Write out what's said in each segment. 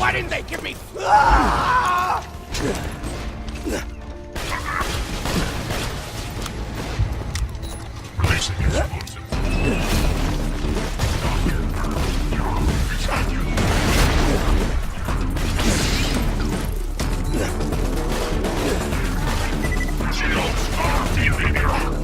Why didn't they give me... Ah! Releasing explosive. Shields are illegal.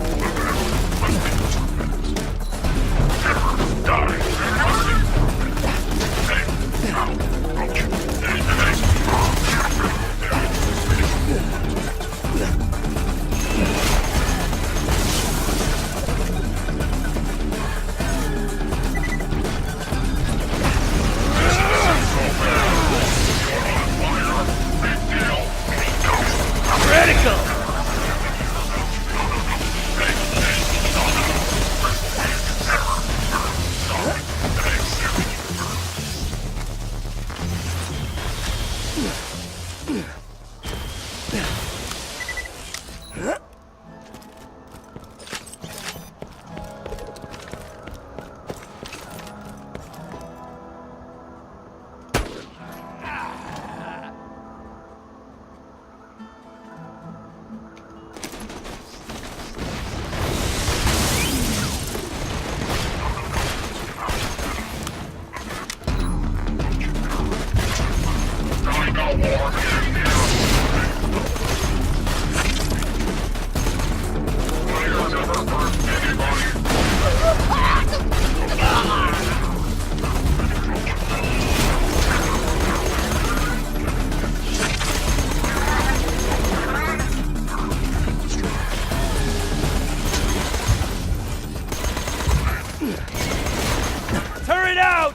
Turn it out!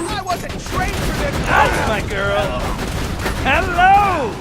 I wasn't trained for this! That's my girl! Hello!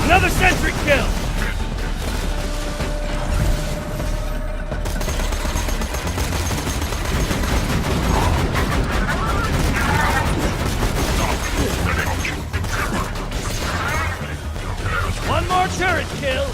Another sentry kill! One more turret kill!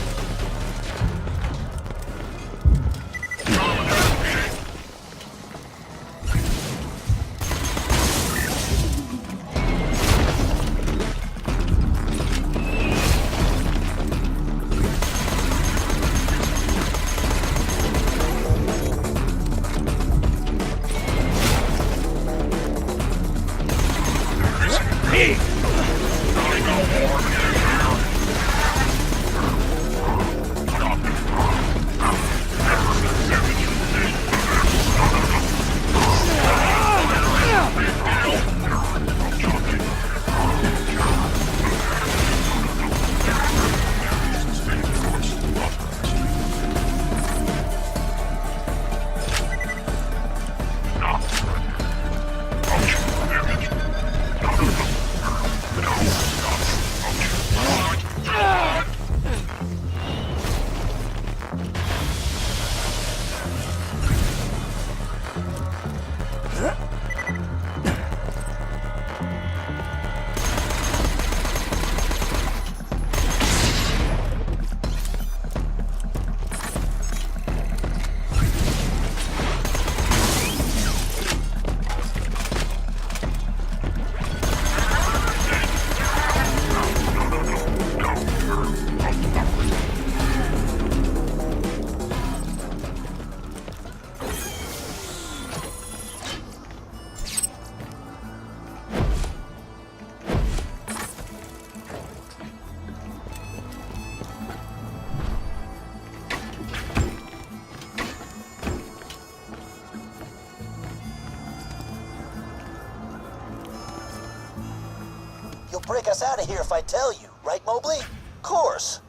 break us out of here if I tell you, right, Mobley? Course.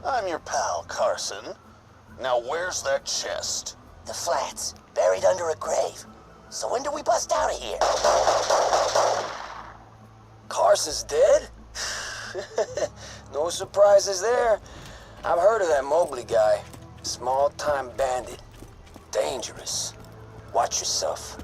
I'm your pal, Carson. Now where's that chest? The flats, buried under a grave. So when do we bust out of here? Carson's dead? No surprises there. I've heard of that Mobley guy. Small-time bandit. Dangerous. Watch yourself.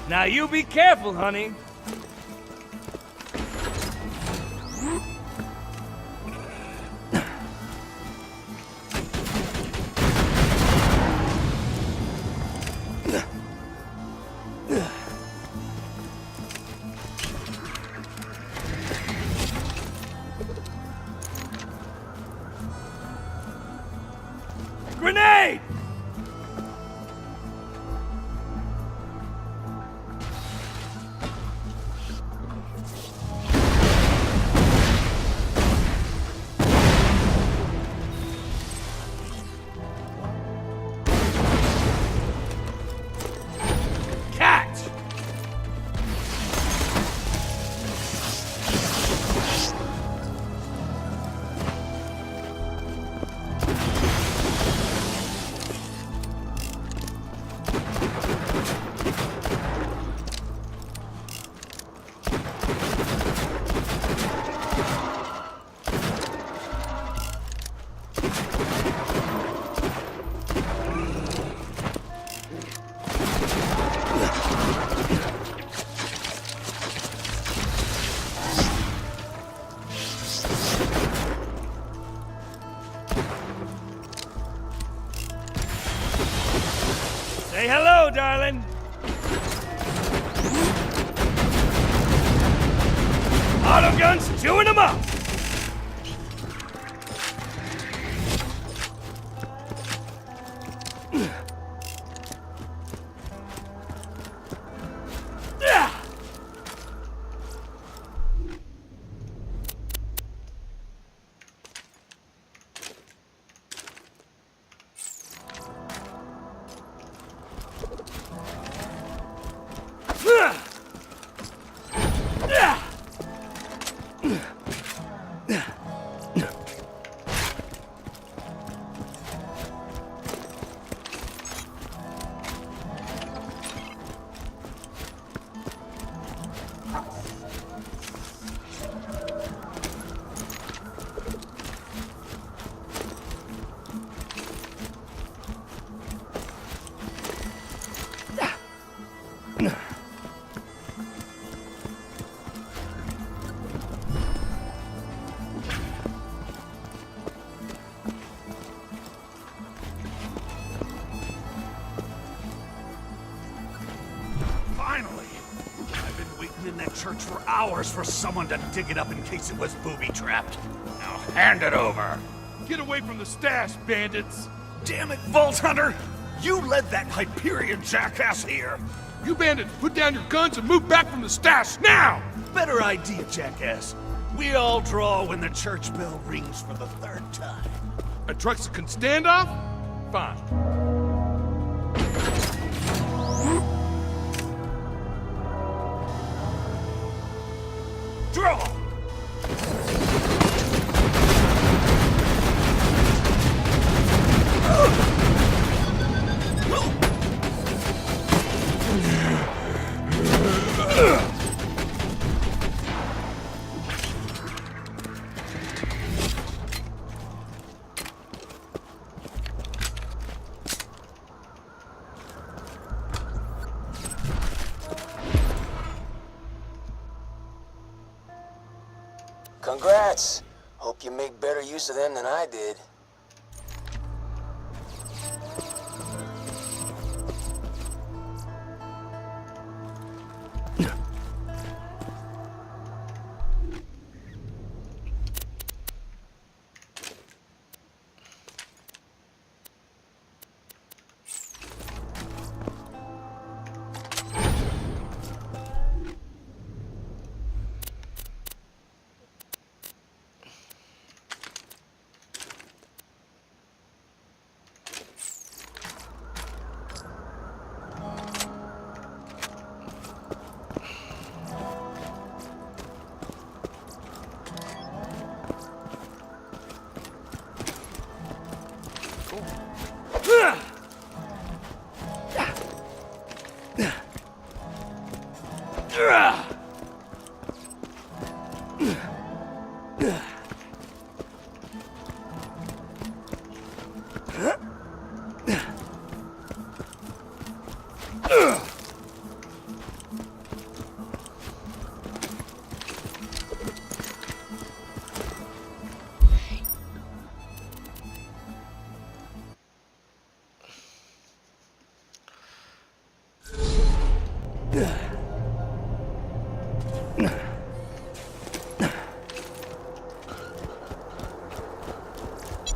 Now you be careful, honey. Grenade! Say hello, darling. Auto guns chewing them up. In that church for hours for someone to dig it up in case it was booby-trapped. Now hand it over. Get away from the stash, bandits. Damn it, Vault Hunter! You led that Hyperion jackass here! You bandits, put down your guns and move back from the stash now! Better idea, jackass. We all draw when the church bell rings for the third time. A trucks that can stand off? Fine. Draw! flats. Hope you make better use of them than I did.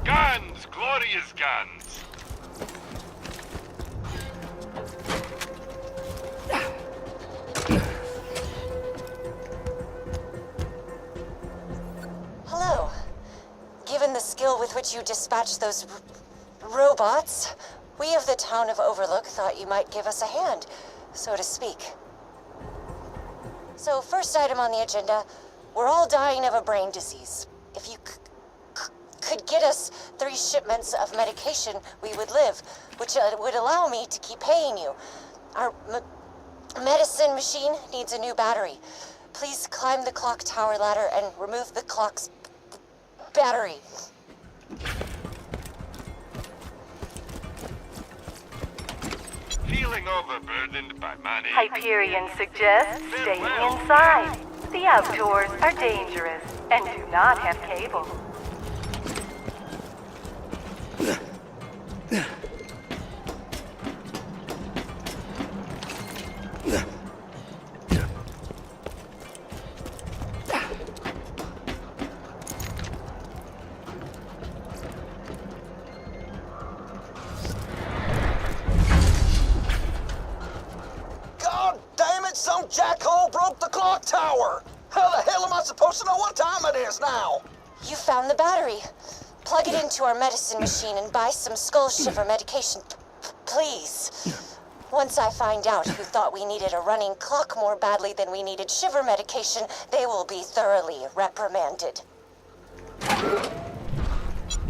Guns! Glorious guns! Hello. Given the skill with which you dispatched those robots, we of the town of Overlook thought you might give us a hand, so to speak. So, first item on the agenda, we're all dying of a brain disease. If you could get us 3 shipments of medication, we would live, which would allow me to keep paying you. Our medicine machine needs a new battery. Please climb the clock tower ladder and remove the clock's battery. Feeling overburdened by money. Hyperion suggests staying inside. The outdoors are dangerous and do not have cable. God damn it, some jackhole broke the clock tower! How the hell am I supposed to know what time it is now? You found the battery. Plug it into our medicine machine and buy some skull shiver medication, please. Once I find out who thought we needed a running clock more badly than we needed shiver medication, they will be thoroughly reprimanded.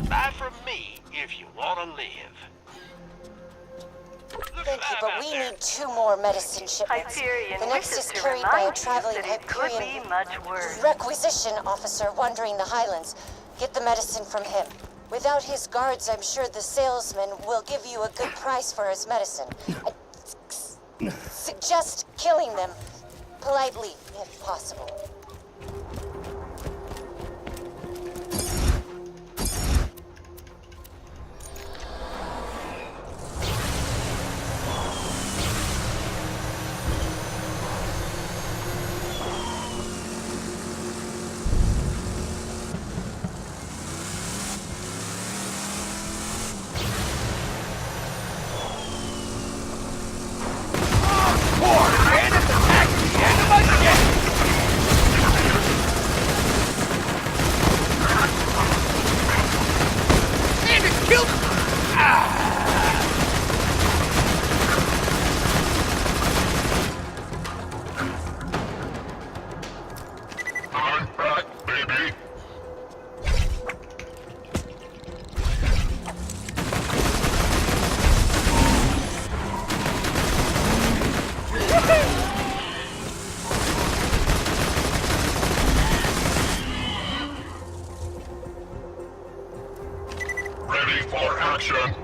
Buy from me if you want to live. Thank you, but we need 2 more medicine shipments. Hyperion The next wishes is to carried by a remind you traveling that it could Hyperion be much worse. requisition officer wandering the Highlands. Get the medicine from him. Without his guards, I'm sure the salesman will give you a good price for his medicine. I suggest killing them politely, if possible. I'm back, baby. Ready for action.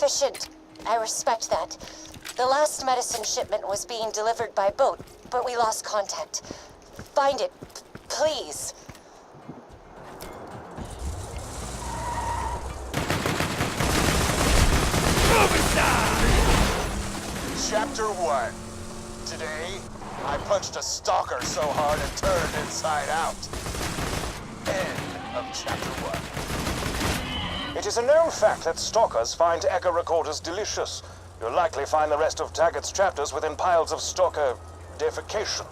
efficient. I respect that. The last medicine shipment was being delivered by boat, but we lost contact. Find it, please. Chapter 1. Today, I punched a stalker so hard it turned inside out. End of Chapter 1. It is a known fact that stalkers find echo recorders delicious. You'll likely find the rest of Taggart's chapters within piles of stalker defecation.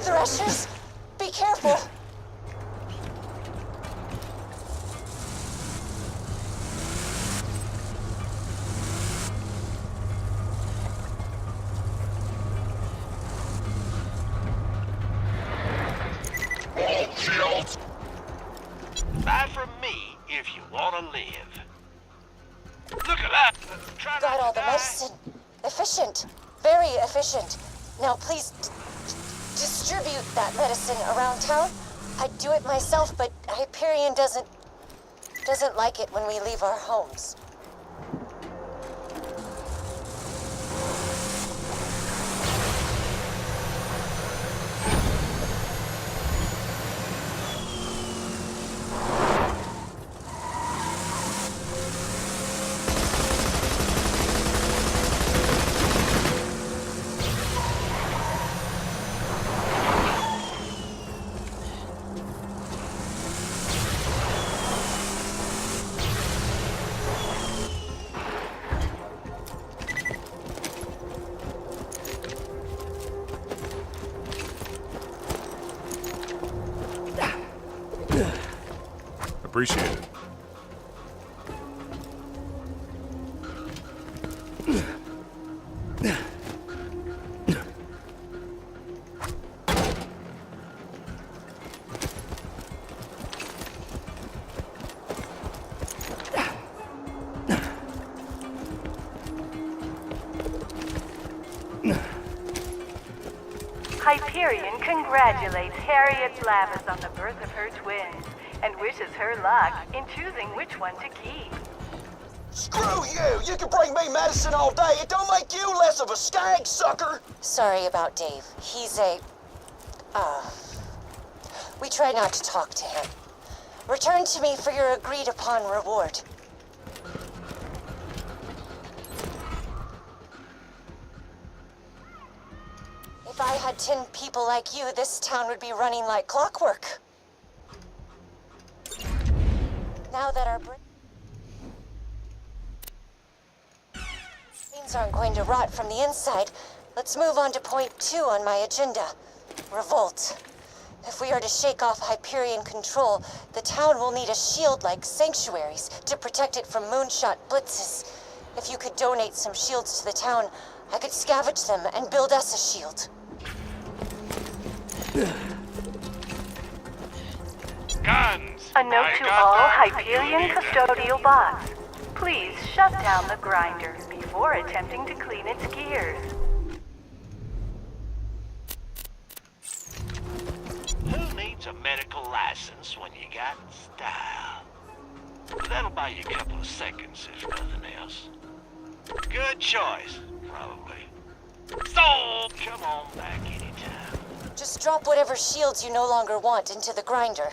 Threshers, be careful. Buy from me if you want to live. Look at that! Try Got not all to the die. medicine. Efficient. Very efficient. Now please distribute that medicine around town. I'd do it myself, but Hyperion doesn't like it when we leave our homes. Appreciate it. Hyperion congratulates Harriet Blavis on the birth of her twins and wishes her luck in choosing which one to keep. Screw you! You can bring me medicine all day. It don't make you less of a skag, sucker! Sorry about Dave. He's a... we try not to talk to him. Return to me for your agreed-upon reward. If I had 10 people like you, this town would be running like clockwork. Now that our brains aren't going to rot from the inside, let's move on to point 2 on my agenda. Revolt. If we are to shake off Hyperion control, the town will need a shield like sanctuaries to protect it from moonshot blitzes. If you could donate some shields to the town, I could scavenge them and build us a shield. Guns! A note to all Hyperion custodial bots. Please shut down the grinder before attempting to clean its gears. Who needs a medical license when you got style? That'll buy you a couple of seconds, if nothing else. Good choice, probably. So, come on back anytime. Just drop whatever shields you no longer want into the grinder.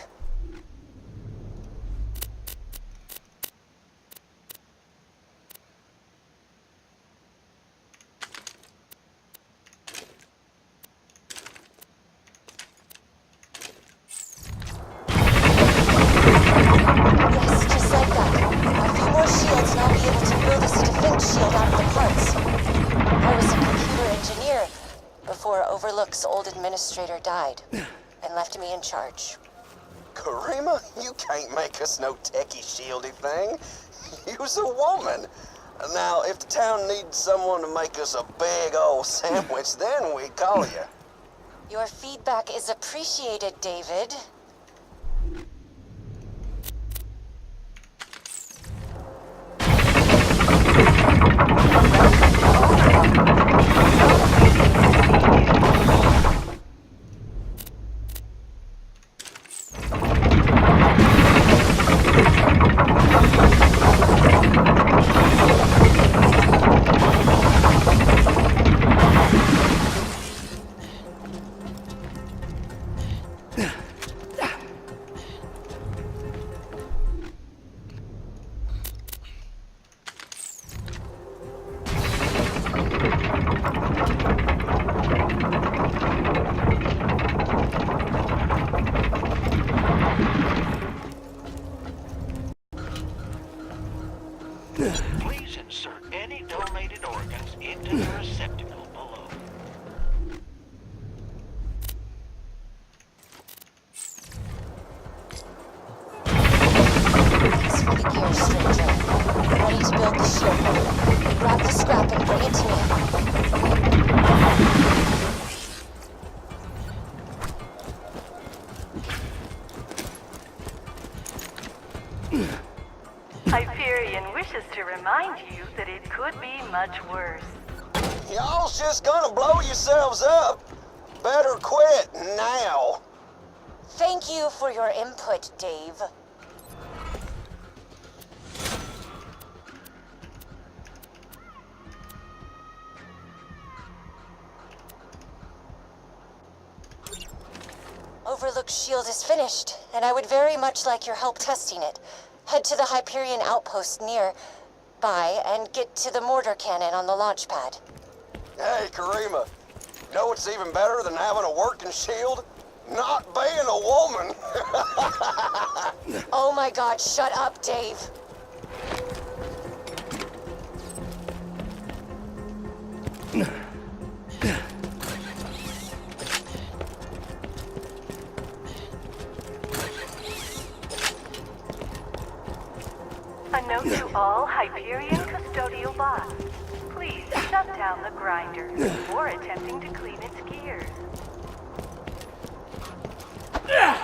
Yes, just like that. A few more shields and I'll be able to build us a defense shield out of the parts. I was a computer engineer before Overlook's old administrator died and left me in charge. Karima, you can't make us no techie shieldy thing. You's a woman. Now, if the town needs someone to make us a big old sandwich, then we call you. Your feedback is appreciated, David. Please insert any donated organs into the receptacle below. Thanks for the gear, stranger. I'm ready to build the shield. Grab the scrap and bring it to me. Hyperion wishes to remind you that it could be much worse. Y'all's just gonna blow yourselves up. Better quit now. Thank you for your input, Dave. Overlook's shield is finished, and I would very much like your help testing it. Head to the Hyperion outpost nearby and get to the mortar cannon on the launch pad. Hey, Karima. You know what's even better than having a working shield? Not being a woman. Oh my god, shut up, Dave. A note to all Hyperion custodial bots. Please shut down the grinder before attempting to clean its gears. Yeah.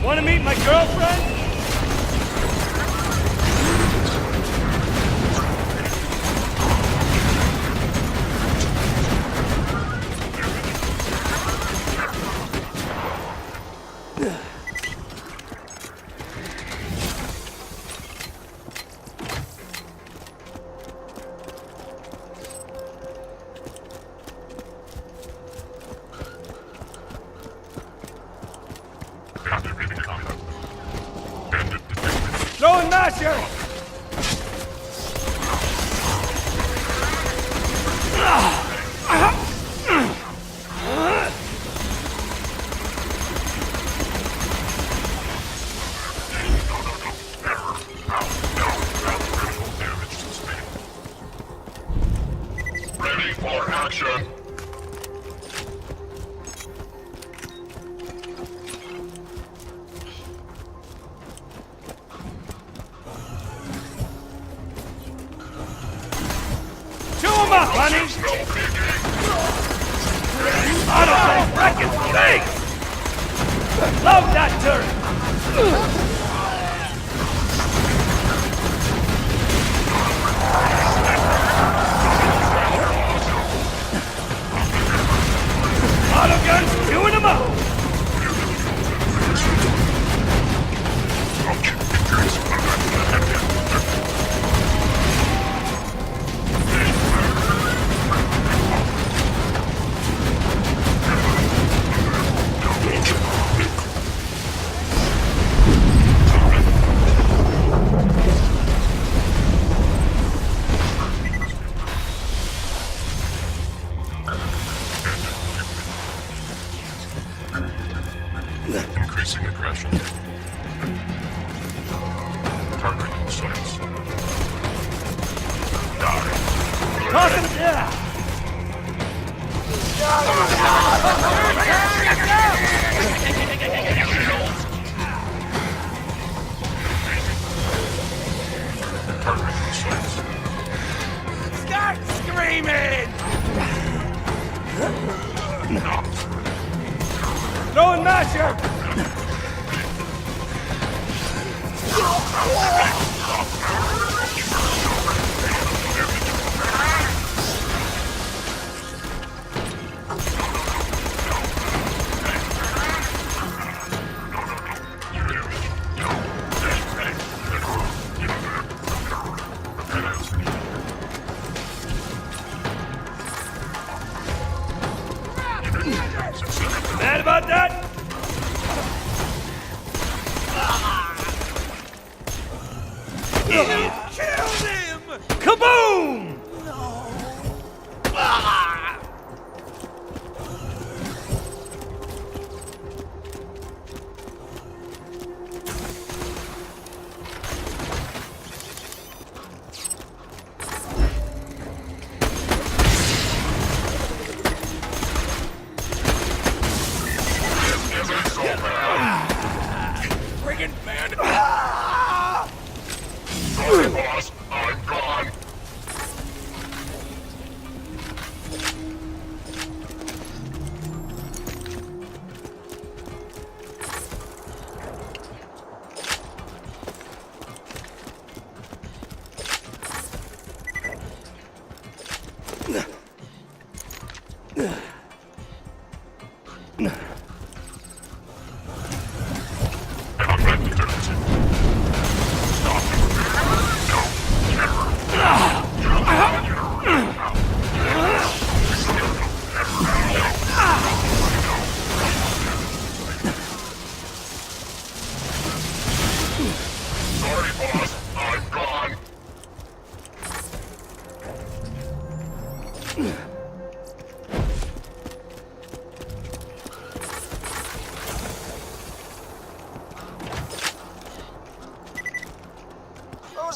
Want to meet my girlfriend? Throwing masher! Ready for action. Chew 'em up, honey! Autoplay wrecking things! Load that turret! Auto guns chewing them up! Increasing aggression. Targeting sites. Die. Toss him down! Targeting sites. Start screaming! Throwing masher! Mad about that? You killed him! Kaboom! Friggin' man!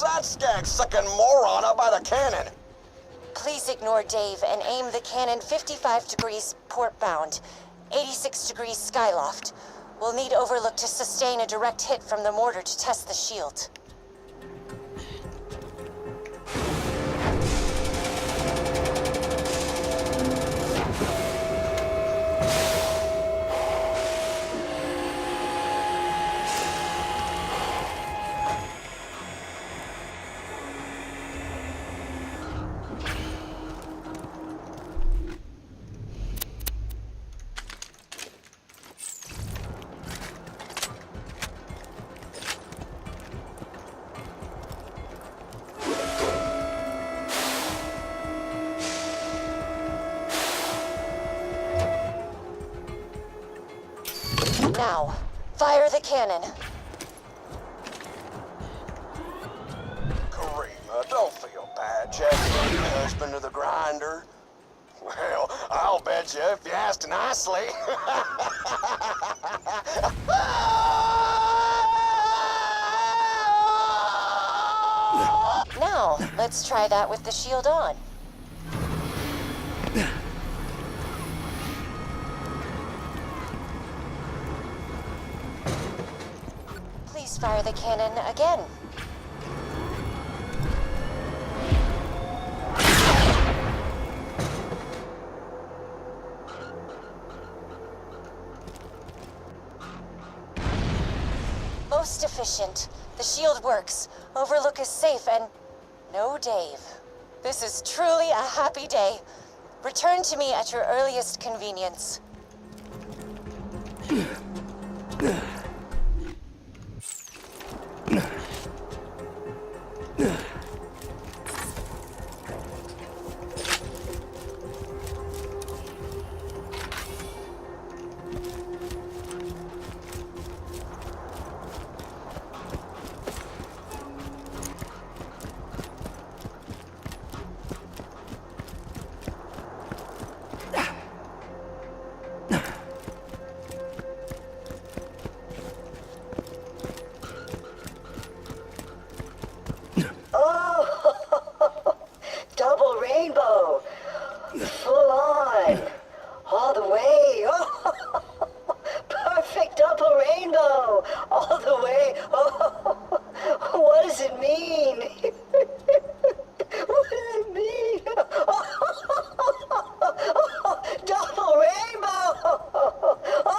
Where's that skag-sucking moron up by the cannon? Please ignore Dave and aim the cannon 55 degrees port-bound, 86 degrees skyloft. We'll need Overlook to sustain a direct hit from the mortar to test the shield. Now, fire the cannon. Karima, don't feel bad, Jeff. You're the husband of the grinder. Well, I'll bet you if you asked nicely. Now, let's try that with the shield on. Please fire the cannon again. Most efficient. The shield works. Overlook is safe and... no Dave. This is truly a happy day. Return to me at your earliest convenience. Double rainbow. Full on. All the way. Oh, perfect double rainbow. All the way. Oh, what does it mean? What does it mean? Oh, double rainbow. Oh.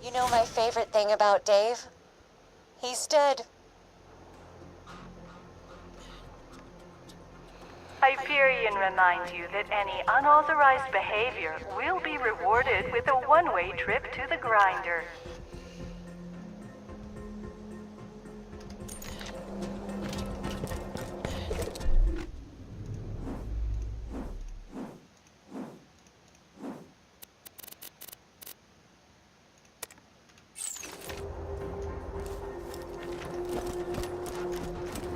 You know my favorite thing about Dave? He's dead. Hyperion reminds you that any unauthorized behavior will be rewarded with a one-way trip to the grinder.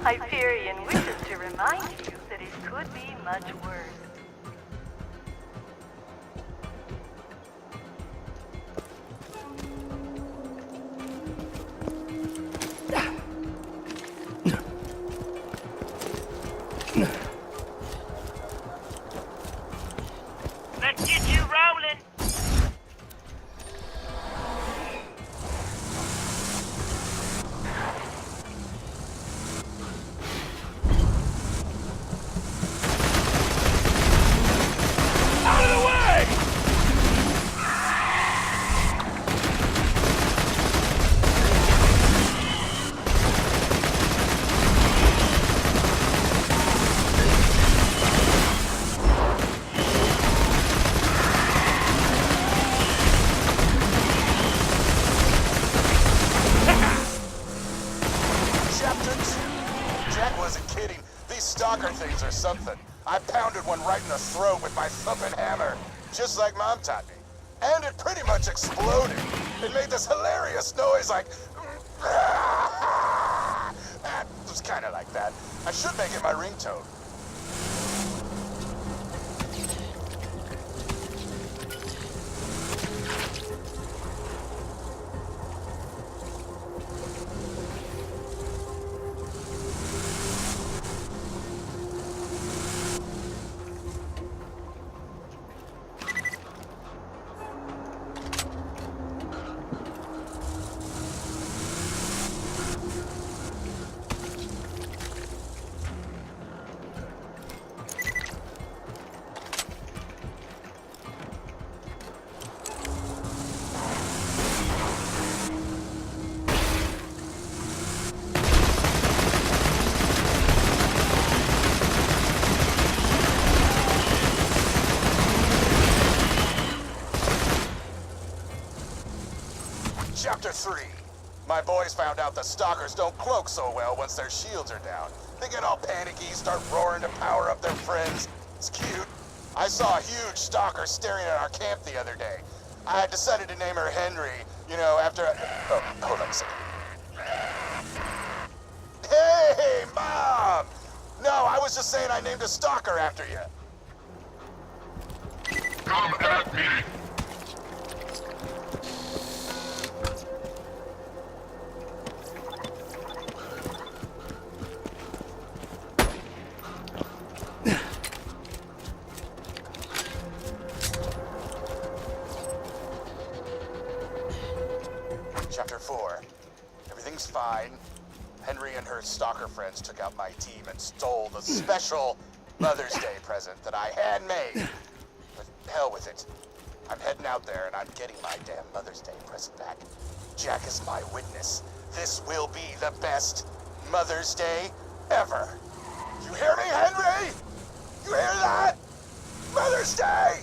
Hyperion wishes to remind you that it could be much worse. Let's get you rolling. Out of the way! Chapter 2. Jack wasn't kidding. These stalker things are something. I pounded one right in the throat with my thumping hammer, just like Mom taught me. And it pretty much exploded. It made this hilarious noise like... It was kind of like that. I should make it my ringtone. Chapter 3. My boys found out the stalkers don't cloak so well once their shields are down. They get all panicky, start roaring to power up their friends. It's cute. I saw a huge stalker staring at our camp the other day. I decided to name her Henry, you know, after... Oh, hold on a second. Hey, Mom! No, I was just saying I named a stalker after you. Come at me! Chapter 4. Everything's fine. Henry and her stalker friends took out my team and stole the special Mother's Day present that I handmade. But hell with it. I'm heading out there and I'm getting my damn Mother's Day present back. Jack is my witness. This will be the best Mother's Day ever. You hear me, Henry? You hear that? Mother's Day!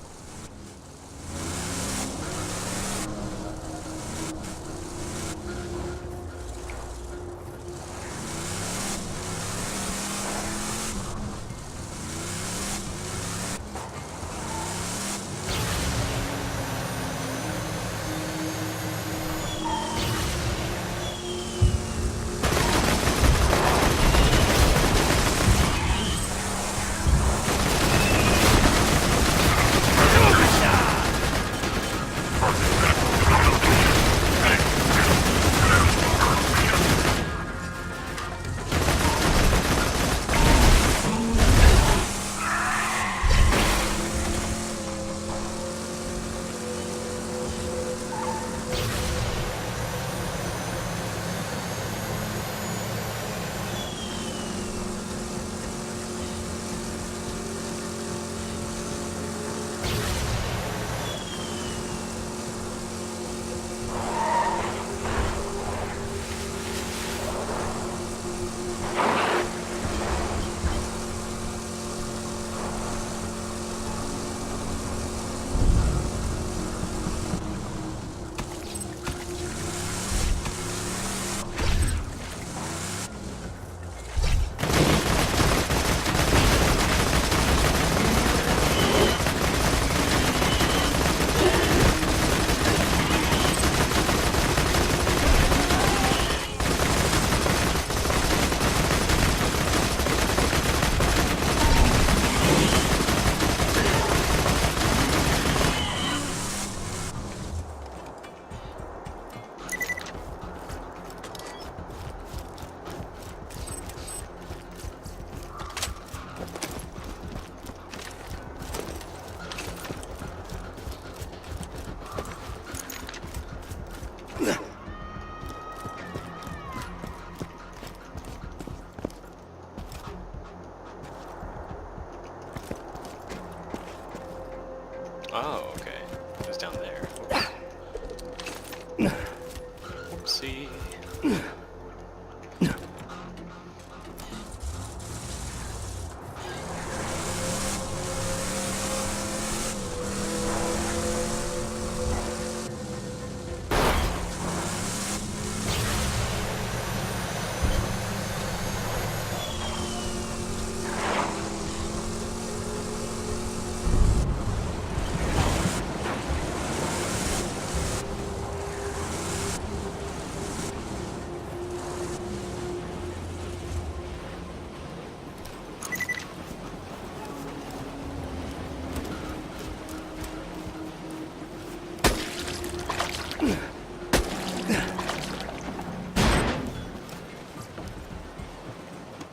Oh, okay. It was down there. Oopsie.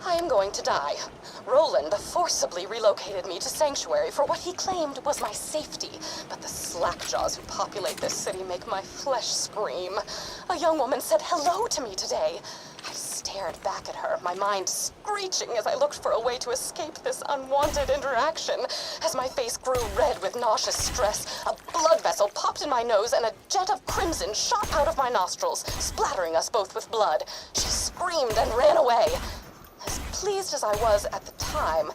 I am going to die. Roland forcibly relocated me to Sanctuary for what he claimed was my safety, but the slackjaws who populate this city make my flesh scream. A young woman said hello to me today. I stared back at her, my mind screeching as I looked for a way to escape this unwanted interaction. As my face grew red with nauseous stress, a blood vessel popped in my nose and a jet of crimson shot out of my nostrils, splattering us both with blood. She screamed and ran away. As pleased as I was at the time,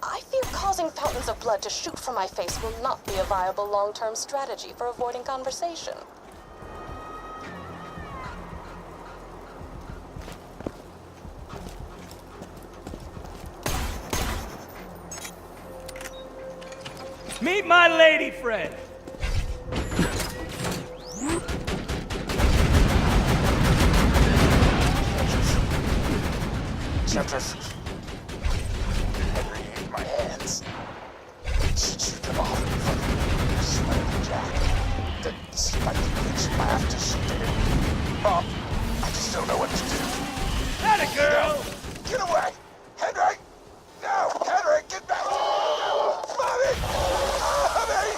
I fear causing fountains of blood to shoot from my face will not be a viable long-term strategy for avoiding conversation. Meet my lady friend. Chapters. Henry in my hands. She chewed them off in front of me. I slammed Jack. Didn't seem like the bitch laughed as she did it. Mom, I just don't know what to do. Atta girl! Get away! Henry! No! Henry, get back! No! Mommy! Mommy!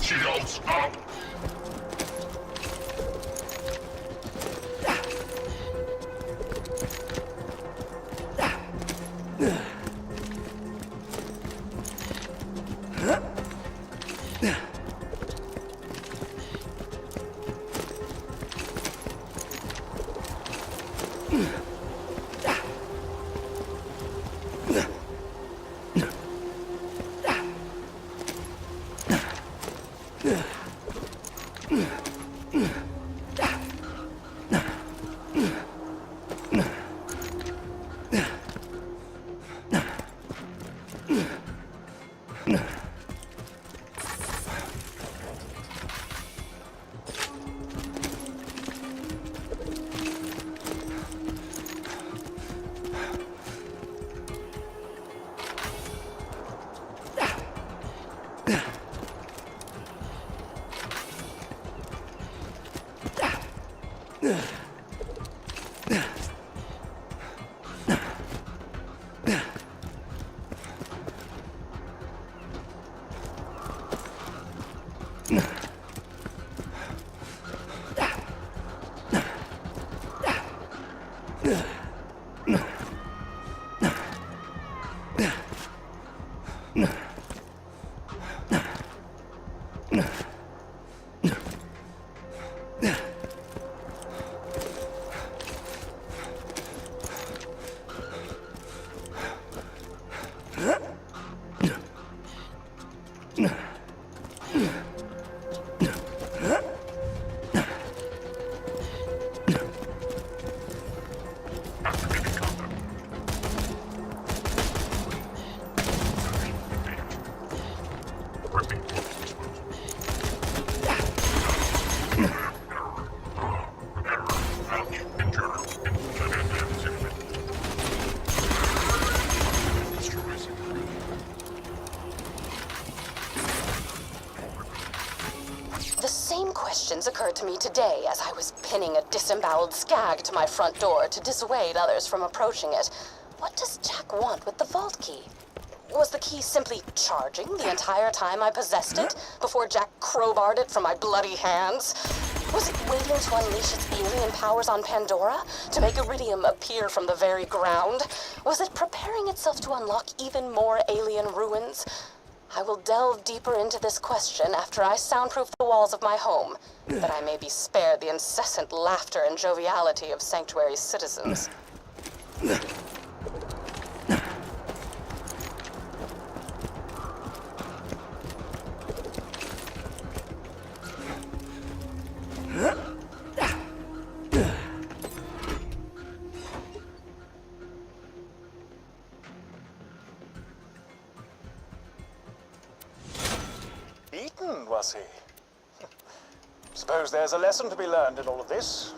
Shields up! me today as I was pinning a disemboweled skag to my front door to dissuade others from approaching it. What does Jack want with the vault key? Was the key simply charging the entire time I possessed it before Jack crowbarred it from my bloody hands? Was it waiting to unleash its alien powers on Pandora to make Iridium appear from the very ground? Was it preparing itself to unlock even more alien ruins? I will delve deeper into this question after I soundproof the walls of my home, that I may be spared the incessant laughter and joviality of Sanctuary's citizens. Beaten, was he? Suppose there's a lesson to be learned in all of this.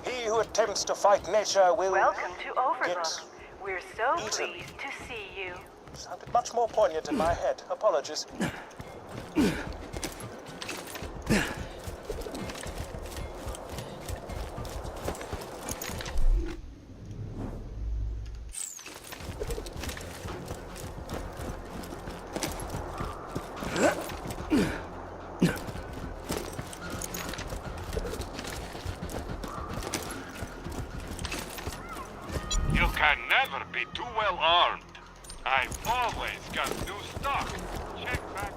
He who attempts to fight nature will... Welcome to Overlook. get We're so eaten. pleased to see you. Sounded much more poignant in my head. Apologies. You can never be too well armed. I've always got new stock. Check back.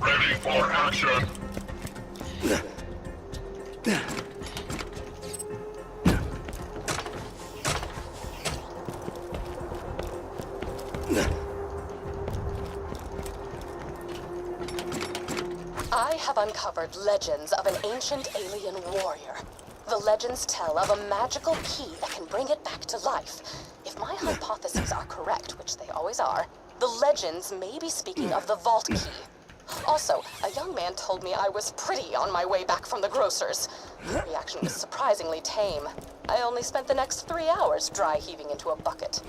Ready for action. I have uncovered legends of an ancient alien warrior. The legends tell of a magical key that can bring it back to life. If my hypotheses are correct, which they always are, the legends may be speaking of the vault key. Also, a young man told me I was pretty on my way back from the grocer's. The reaction was surprisingly tame. I only spent the next 3 hours dry heaving into a bucket.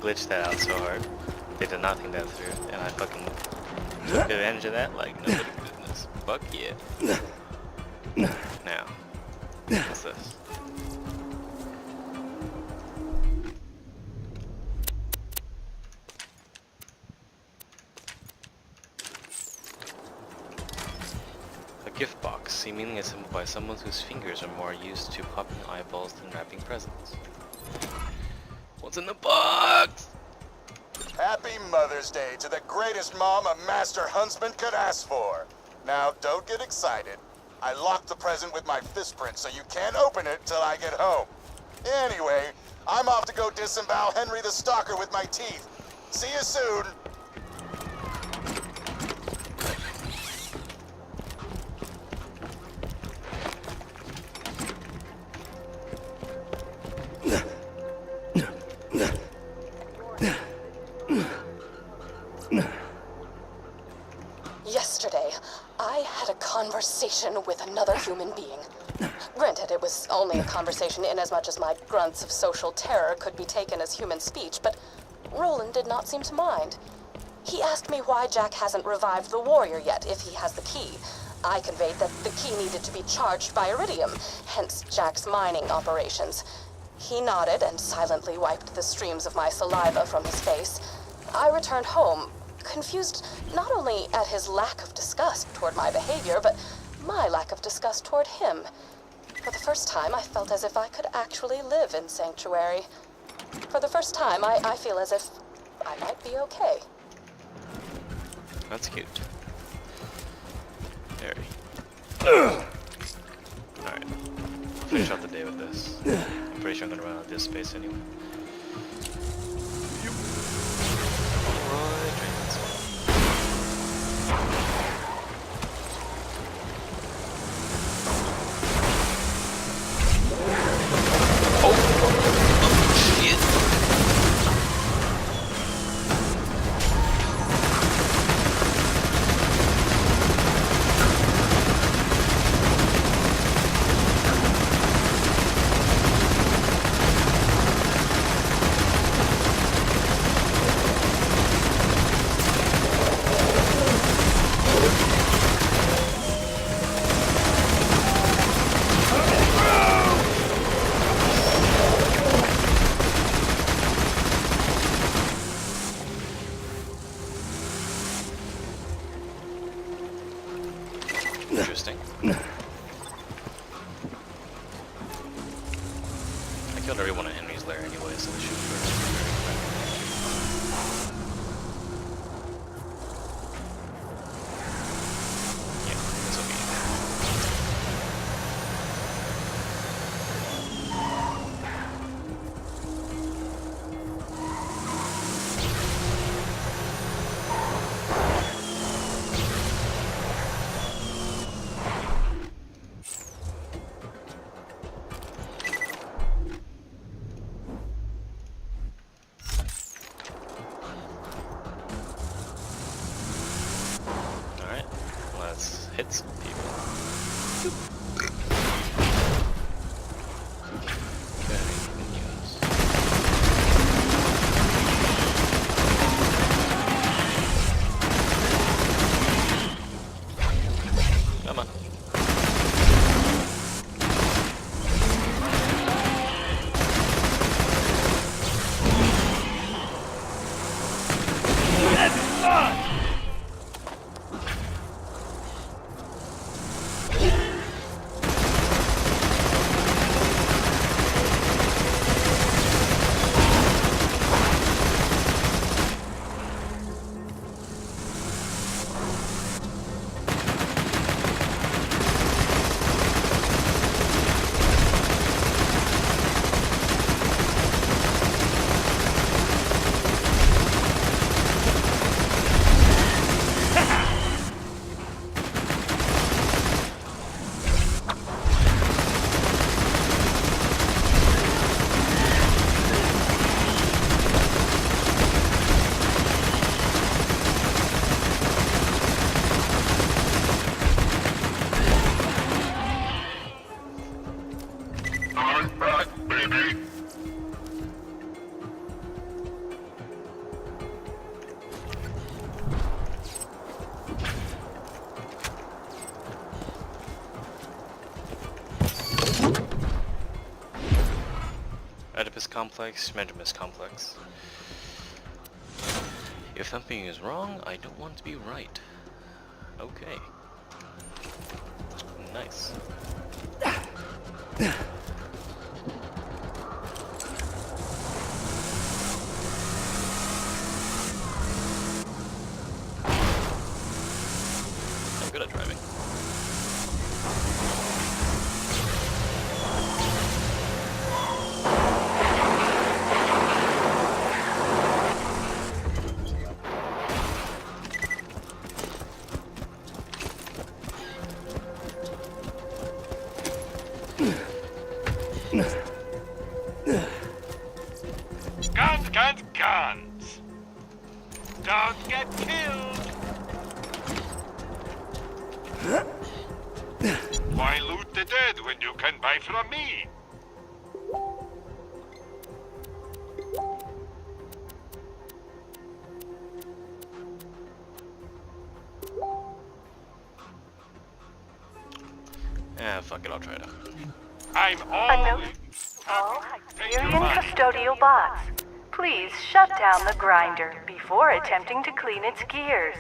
glitched that out so hard. They did not think that through, and I fucking took advantage of that like nobody's business. Fuck yeah. Now, what's this? A gift box, seemingly assembled by someone whose fingers are more used to popping eyeballs than wrapping presents. What's in the box? Happy Mother's Day to the greatest mom a master huntsman could ask for. Now, don't get excited. I locked the present with my fist print, so you can't open it till I get home. Anyway, I'm off to go disembowel Henry the Stalker with my teeth. See you soon. Yesterday, I had a conversation with another human being. Granted, it was only a conversation inasmuch as my grunts of social terror could be taken as human speech, but Roland did not seem to mind. He asked me why Jack hasn't revived the warrior yet, if he has the key. I conveyed that the key needed to be charged by iridium, hence Jack's mining operations. He nodded and silently wiped the streams of my saliva from his face. I returned home, confused not only at his lack of disgust toward my behavior, but my lack of disgust toward him. For the first time, I felt as if I could actually live in Sanctuary. For the first time, I feel as if I might be okay. That's cute. Very. Alright. Finish out the day with this. I'm pretty sure I'm gonna run out of this space anyway. Alright, drink this one. Interesting. I killed everyone at Henry's lair anyway, so this should be yeah, this will be hit some people. Okay, minions. Come on. That's fun! complex, measurement complex. If something is wrong, I don't want to be right. Okay. Nice. I'm good at driving. Guns, guns, guns! Don't get killed! Why loot the dead when you can buy from me? Ah, fuck it, I'll try it out. I'm A note always to all Take your Hyperion money. custodial bots. Please shut down the grinder before attempting to clean its gears.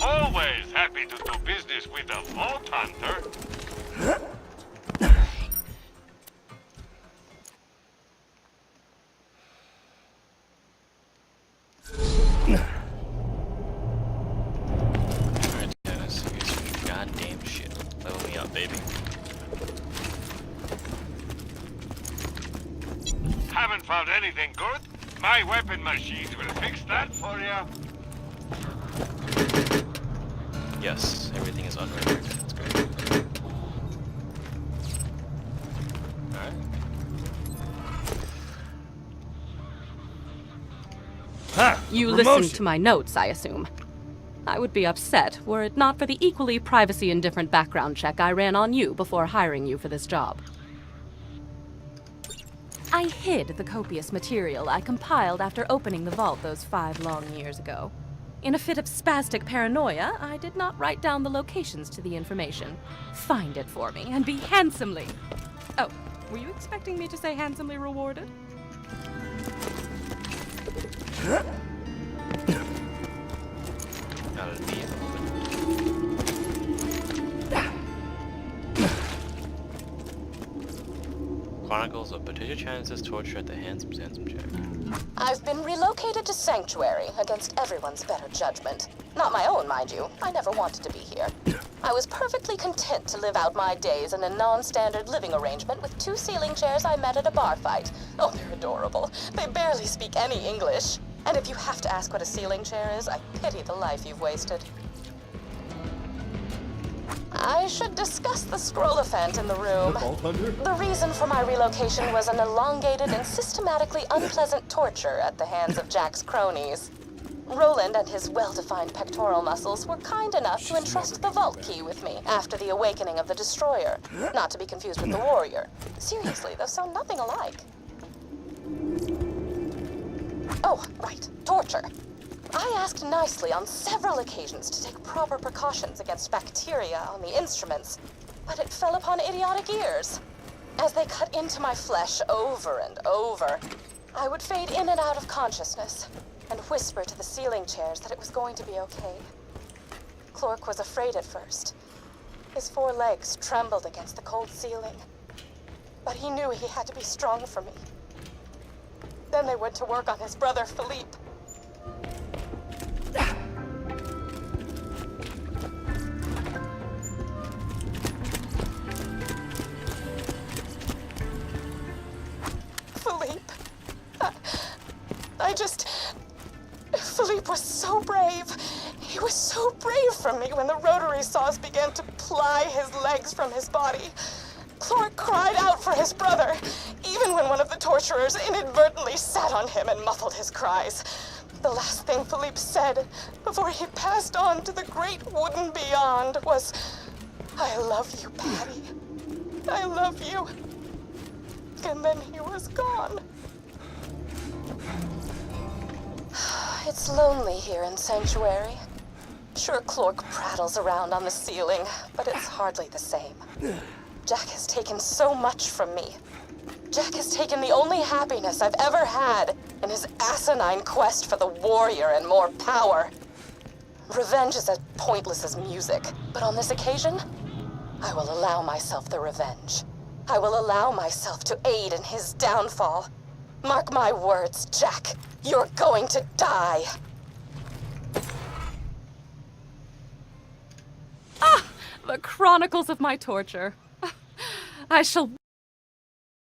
always happy to do business with a vault hunter. Alright, Dennis, here's some goddamn shit. Level me up, baby. Haven't found anything good? My weapon machines will fix that for you. Yes, everything is unrendered. That's great. Alright. Ha! You Promotion. listened to my notes, I assume. I would be upset were it not for the equally privacy-indifferent background check I ran on you before hiring you for this job. I hid the copious material I compiled after opening the vault those 5 long years ago. In a fit of spastic paranoia, I did not write down the locations to the information. Find it for me and be handsomely... Oh, were you expecting me to say handsomely rewarded? Not a vehicle. Chronicles of Patricia Chance's torture at the hands of Sansom Jack. I've been relocated to Sanctuary against everyone's better judgment. Not my own, mind you. I never wanted to be here. I was perfectly content to live out my days in a non-standard living arrangement with 2 ceiling chairs I met at a bar fight. Oh, they're adorable. They barely speak any English. And if you have to ask what a ceiling chair is, I pity the life you've wasted. I should discuss the scroll-ophant in the room. The reason for my relocation was an elongated and systematically unpleasant torture at the hands of Jack's cronies. Roland and his well-defined pectoral muscles were kind enough to entrust the vault key with me after the awakening of the Destroyer. Not to be confused with the Warrior. Seriously, those sound nothing alike. Oh, right. Torture. I asked nicely on several occasions to take proper precautions against bacteria on the instruments, but it fell upon idiotic ears. As they cut into my flesh over and over, I would fade in and out of consciousness and whisper to the ceiling chairs that it was going to be okay. Clork was afraid at first. His 4 legs trembled against the cold ceiling, but he knew he had to be strong for me. Then they went to work on his brother, Philippe. Philippe was so brave. He was so brave for me when the rotary saws began to ply his legs from his body. Clork cried out for his brother, even when one of the torturers inadvertently sat on him and muffled his cries. The last thing Philippe said before he passed on to the great wooden beyond was, "I love you, Patty. I love you." And then he was gone. It's lonely here in Sanctuary. Sure, Clork prattles around on the ceiling, but it's hardly the same. Jack has taken so much from me. Jack has taken the only happiness I've ever had in his asinine quest for the warrior and more power. Revenge is as pointless as music, but on this occasion, I will allow myself the revenge. I will allow myself to aid in his downfall. Mark my words, Jack. You're going to die. Ah! The chronicles of my torture. I shall